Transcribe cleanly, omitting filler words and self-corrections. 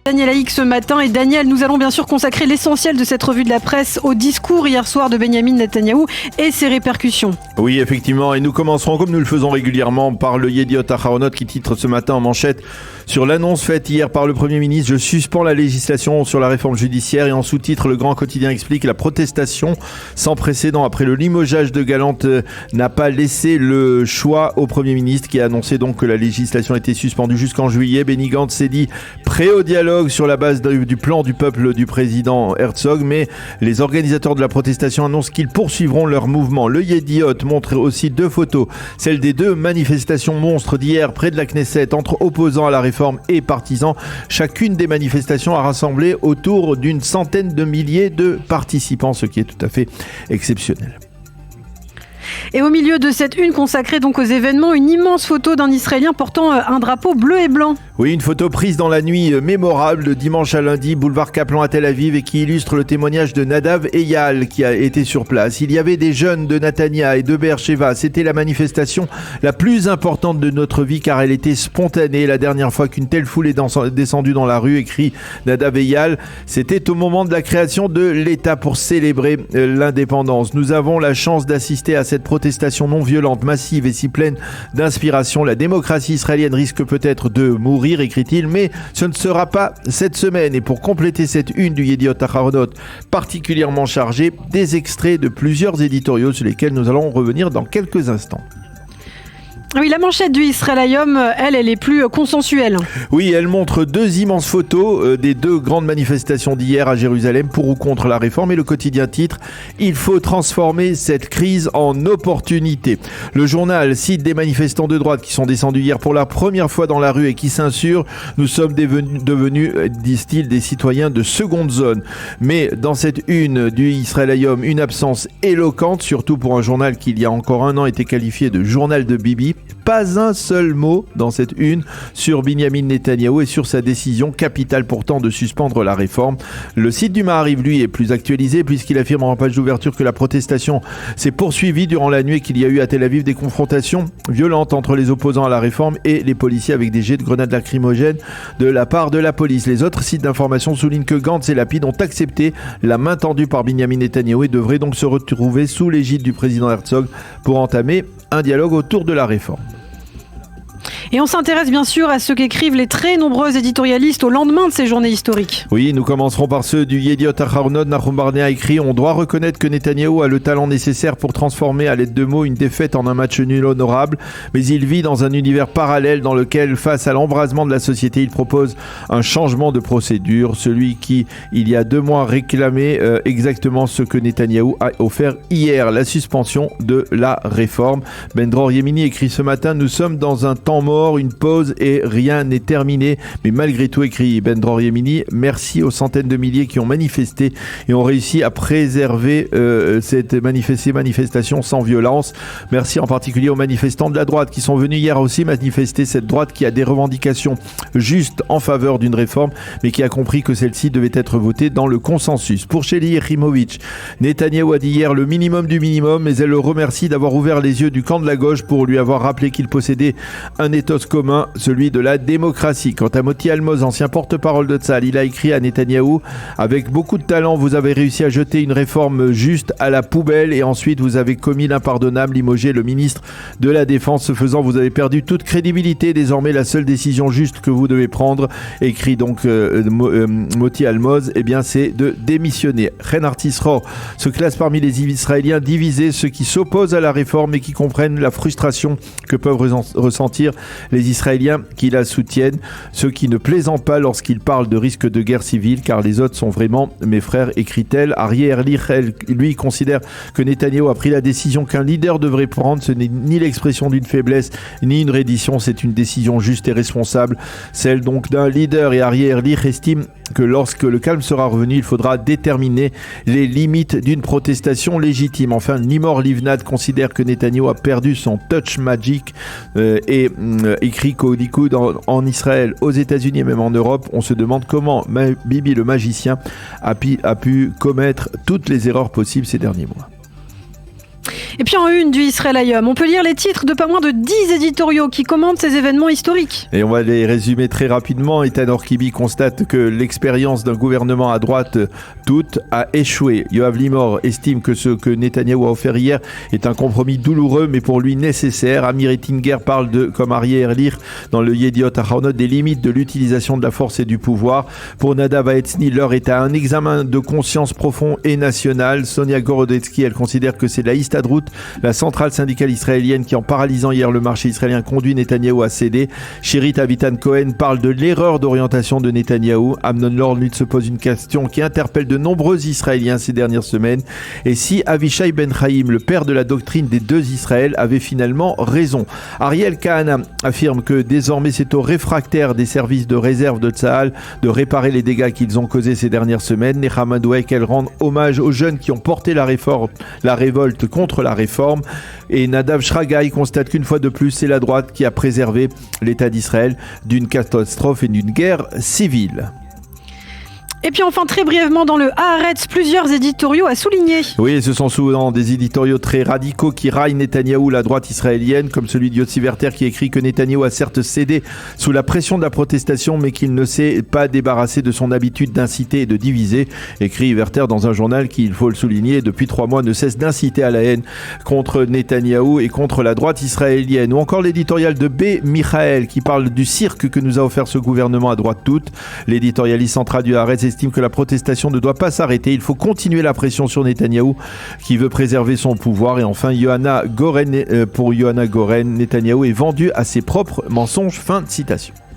Daniel Haïk ce matin. Et Daniel, nous allons bien sûr consacrer l'essentiel de cette revue de la presse au discours hier soir de Benyamin Netanyahou et ses répercussions. Oui, effectivement, et nous commencerons comme nous le faisons régulièrement par le Yediot Aharonot qui titre ce matin en manchette sur l'annonce faite hier par le Premier ministre: je suspends la législation sur la réforme judiciaire. Et en sous-titre, le Grand Quotidien explique: la protestation sans précédent après le limogeage de Galante n'a pas laissé le choix au Premier ministre qui a annoncé donc que la législation était suspendue jusqu'en juillet. Benny Gantz s'est dit prêt au dialogue sur la base du plan du peuple du président Herzog, mais les organisateurs de la protestation annoncent qu'ils poursuivront leur mouvement. Le Yediot montre aussi deux photos, celle des deux manifestations monstres d'hier près de la Knesset entre opposants à la réforme et partisans. Chacune des manifestations a rassemblé autour d'une centaine de milliers de participants, ce qui est tout à fait exceptionnel. Et au milieu de cette une consacrée donc aux événements, une immense photo d'un Israélien portant un drapeau bleu et blanc. Oui, une photo prise dans la nuit mémorable de dimanche à lundi, boulevard Kaplan à Tel Aviv, et qui illustre le témoignage de Nadav Eyal qui a été sur place. Il y avait des jeunes de Natania et de Beersheva. C'était la manifestation la plus importante de notre vie car elle était spontanée. La dernière fois qu'une telle foule est descendue dans la rue, écrit Nadav Eyal, c'était au moment de la création de l'État pour célébrer l'indépendance. Nous avons la chance d'assister à cette protestation non violente, massive et si pleine d'inspiration. La démocratie israélienne risque peut-être de mourir, écrit-il, mais ce ne sera pas cette semaine. Et pour compléter cette une du Yediot Aharonot particulièrement chargée, des extraits de plusieurs éditoriaux sur lesquels nous allons revenir dans quelques instants. Oui, la manchette du Israël Hayom, elle est plus consensuelle. Oui, elle montre deux immenses photos des deux grandes manifestations d'hier à Jérusalem pour ou contre la réforme, et le quotidien titre: il faut transformer cette crise en opportunité. Le journal cite des manifestants de droite qui sont descendus hier pour la première fois dans la rue et qui s'insurgent. Nous sommes devenus, disent-ils, des citoyens de seconde zone. Mais dans cette une du Israël Hayom, une absence éloquente, surtout pour un journal qui il y a encore un an était qualifié de journal de Bibi. Pas un seul mot dans cette une sur Benyamin Netanyahou et sur sa décision capitale pourtant de suspendre la réforme. Le site du Maariv, lui, est plus actualisé puisqu'il affirme en page d'ouverture que la protestation s'est poursuivie durant la nuit et qu'il y a eu à Tel Aviv des confrontations violentes entre les opposants à la réforme et les policiers avec des jets de grenades lacrymogènes de la part de la police. Les autres sites d'information soulignent que Gantz et Lapid ont accepté la main tendue par Benyamin Netanyahou et devraient donc se retrouver sous l'égide du président Herzog pour entamer un dialogue autour de la réforme. Et on s'intéresse bien sûr à ce qu'écrivent les très nombreux éditorialistes au lendemain de ces journées historiques. Oui, nous commencerons par ceux du Yediot Aharonot. Nahum Barnea a écrit: on doit reconnaître que Netanyahou a le talent nécessaire pour transformer à l'aide de mots une défaite en un match nul honorable, mais il vit dans un univers parallèle dans lequel, face à l'embrasement de la société, il propose un changement de procédure, celui qui, il y a 2 mois, réclamait exactement ce que Netanyahou a offert hier, la suspension de la réforme. Ben Dror Yemini écrit ce matin: nous sommes dans un temps mort, une pause et rien n'est terminé. Mais malgré tout, écrit Ben Dror Yemini, merci aux centaines de milliers qui ont manifesté et ont réussi à préserver ces manifestations sans violence. Merci en particulier aux manifestants de la droite qui sont venus hier aussi manifester, cette droite qui a des revendications justes en faveur d'une réforme, mais qui a compris que celle-ci devait être votée dans le consensus. Pour Sheli Yechimovic, Netanyahou a dit hier le minimum du minimum, mais elle le remercie d'avoir ouvert les yeux du camp de la gauche pour lui avoir rappelé qu'il possédait un ethos commun, celui de la démocratie. Quant à Moti Almoz, ancien porte-parole de Tzahal, il a écrit à Netanyahou: avec beaucoup de talent, vous avez réussi à jeter une réforme juste à la poubelle et ensuite vous avez commis l'impardonnable, limogé le ministre de la Défense. Ce faisant, vous avez perdu toute crédibilité. Désormais, la seule décision juste que vous devez prendre, écrit donc Moti Almoz, eh bien c'est de démissionner. Chen Artisro se classe parmi les Israéliens divisés, ceux qui s'opposent à la réforme et qui comprennent la frustration que peuvent ressentir les Israéliens qui la soutiennent, ceux qui ne plaisantent pas lorsqu'ils parlent de risque de guerre civile, car les autres sont vraiment mes frères, écrit-elle. Arieh Erlich, lui, considère que Netanyahou a pris la décision qu'un leader devrait prendre. Ce n'est ni l'expression d'une faiblesse, ni une reddition, c'est une décision juste et responsable, celle donc d'un leader. Et Arieh Erlich estime que lorsque le calme sera revenu, il faudra déterminer les limites d'une protestation légitime. Enfin, Nimor Livnat considère que Netanyahou a perdu son touch magic et écrit qu'au Likoud en Israël, aux États-Unis et même en Europe, on se demande comment Bibi le magicien a pu commettre toutes les erreurs possibles ces derniers mois. Et puis en une du Israël Hayom, on peut lire les titres de pas moins de 10 éditoriaux qui commentent ces événements historiques. Et on va les résumer très rapidement. Ethan Orkibi constate que l'expérience d'un gouvernement à droite toute a échoué. Yoav Limor estime que ce que Netanyahou a offert hier est un compromis douloureux mais pour lui nécessaire. Amir Ettinger parle de, comme Arieh Erlich dans le Yediot Ahronoth, des limites de l'utilisation de la force et du pouvoir. Pour Nadav Haetzny, l'heure est à un examen de conscience profond et national. Sonia Gorodetsky, elle considère que c'est la Histadrut, la centrale syndicale israélienne, qui en paralysant hier le marché israélien conduit Netanyahou à céder. Shirit Avitan Cohen parle de l'erreur d'orientation de Netanyahou. Amnon Lord, lui, se pose une question qui interpelle de nombreux Israéliens ces dernières semaines. Et si Avishai Ben Chaim, le père de la doctrine des deux Israël, avait finalement raison? Ariel Kahana affirme que désormais c'est aux réfractaires des services de réserve de Tsahal de réparer les dégâts qu'ils ont causés ces dernières semaines. Nechama Dweck, elle rend hommage aux jeunes qui ont porté la révolte contre la réforme. Et Nadav Shragai constate qu'une fois de plus, c'est la droite qui a préservé l'État d'Israël d'une catastrophe et d'une guerre civile. Et puis enfin, très brièvement, dans le Haaretz, plusieurs éditoriaux à souligner. Oui, ce sont souvent des éditoriaux très radicaux qui raillent Netanyahou, la droite israélienne, comme celui de Yossi Werther qui écrit que Netanyahou a certes cédé sous la pression de la protestation, mais qu'il ne s'est pas débarrassé de son habitude d'inciter et de diviser. Écrit Werther dans un journal qui, il faut le souligner, depuis 3 mois ne cesse d'inciter à la haine contre Netanyahou et contre la droite israélienne. Ou encore l'éditorial de B. Michael qui parle du cirque que nous a offert ce gouvernement à droite toute. L'éditorialiste central du Haaretz estime que la protestation ne doit pas s'arrêter. Il faut continuer la pression sur Netanyahou qui veut préserver son pouvoir. Et enfin, pour Johanna Goren, Netanyahou est vendu à ses propres mensonges. Fin de citation.